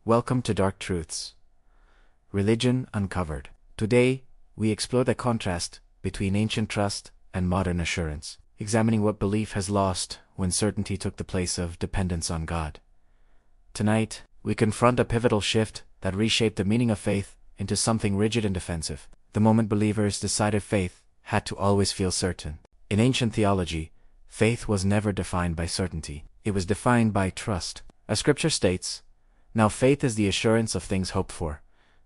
Welcome to Dark Truths. Religion Uncovered. Today, we explore the contrast between ancient trust and modern assurance, examining what belief has lost when certainty took the place of dependence on God. Tonight, we confront a pivotal shift that reshaped the meaning of faith into something rigid and defensive. The moment believers decided faith had to always feel certain. In ancient theology, faith was never defined by certainty. It was defined by trust. As Scripture states, "Now faith is the assurance of things hoped for,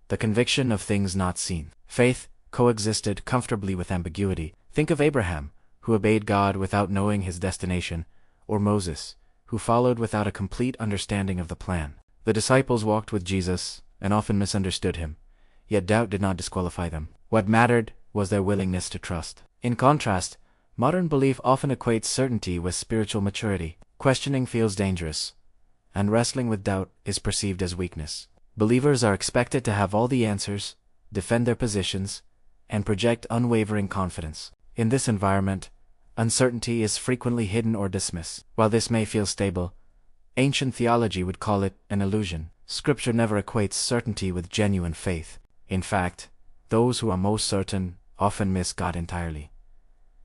the conviction of things not seen." Faith coexisted comfortably with ambiguity. Think of Abraham, who obeyed God without knowing his destination, or Moses, who followed without a complete understanding of the plan. The disciples walked with Jesus and often misunderstood him, yet doubt did not disqualify them. What mattered was their willingness to trust. In contrast, modern belief often equates certainty with spiritual maturity. Questioning feels dangerous, and wrestling with doubt is perceived as weakness. Believers are expected to have all the answers, defend their positions, and project unwavering confidence. In this environment, uncertainty is frequently hidden or dismissed. While this may feel stable, ancient theology would call it an illusion. Scripture never equates certainty with genuine faith. In fact, those who are most certain often miss God entirely.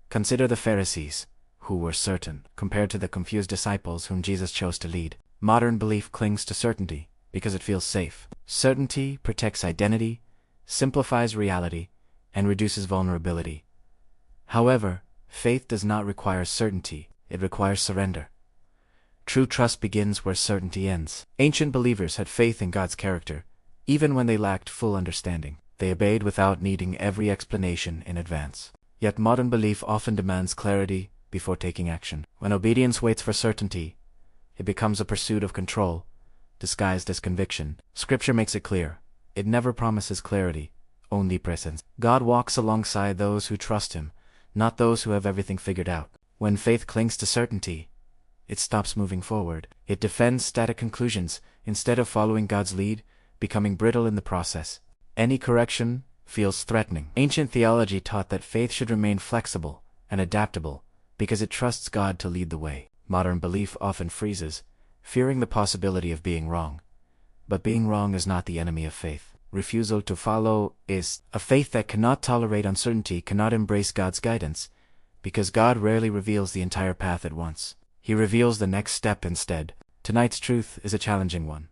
Consider the Pharisees, who were certain, compared to the confused disciples whom Jesus chose to lead. Modern belief clings to certainty because it feels safe. Certainty protects identity, simplifies reality, and reduces vulnerability. However, faith does not require certainty, it requires surrender. True trust begins where certainty ends. Ancient believers had faith in God's character, even when they lacked full understanding. They obeyed without needing every explanation in advance. Yet modern belief often demands clarity before taking action. When obedience waits for certainty, it becomes a pursuit of control, disguised as conviction. Scripture makes it clear. It never promises clarity, only presence. God walks alongside those who trust Him, not those who have everything figured out. When faith clings to certainty, it stops moving forward. It defends static conclusions instead of following God's lead, becoming brittle in the process. Any correction feels threatening. Ancient theology taught that faith should remain flexible and adaptable because it trusts God to lead the way. Modern belief often freezes, fearing the possibility of being wrong. But being wrong is not the enemy of faith. Refusal to follow is. A faith that cannot tolerate uncertainty cannot embrace God's guidance, because God rarely reveals the entire path at once. He reveals the next step instead. Tonight's truth is a challenging one.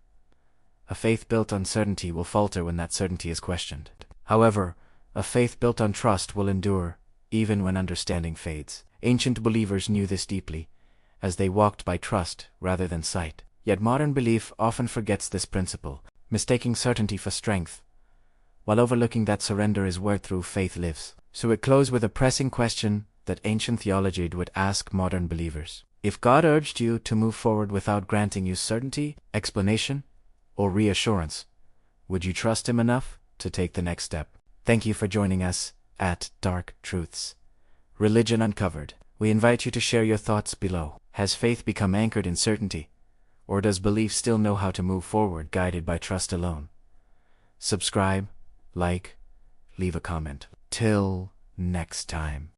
A faith built on certainty will falter when that certainty is questioned. However, a faith built on trust will endure, even when understanding fades. Ancient believers knew this deeply, as they walked by trust rather than sight. Yet modern belief often forgets this principle, mistaking certainty for strength, while overlooking that surrender is where true faith lives. So it closes with a pressing question that ancient theology would ask modern believers. If God urged you to move forward without granting you certainty, explanation, or reassurance, would you trust Him enough to take the next step? Thank you for joining us at Dark Truths. Religion Uncovered. We invite you to share your thoughts below. Has faith become anchored in certainty? Or does belief still know how to move forward guided by trust alone? Subscribe, like, leave a comment. Till next time.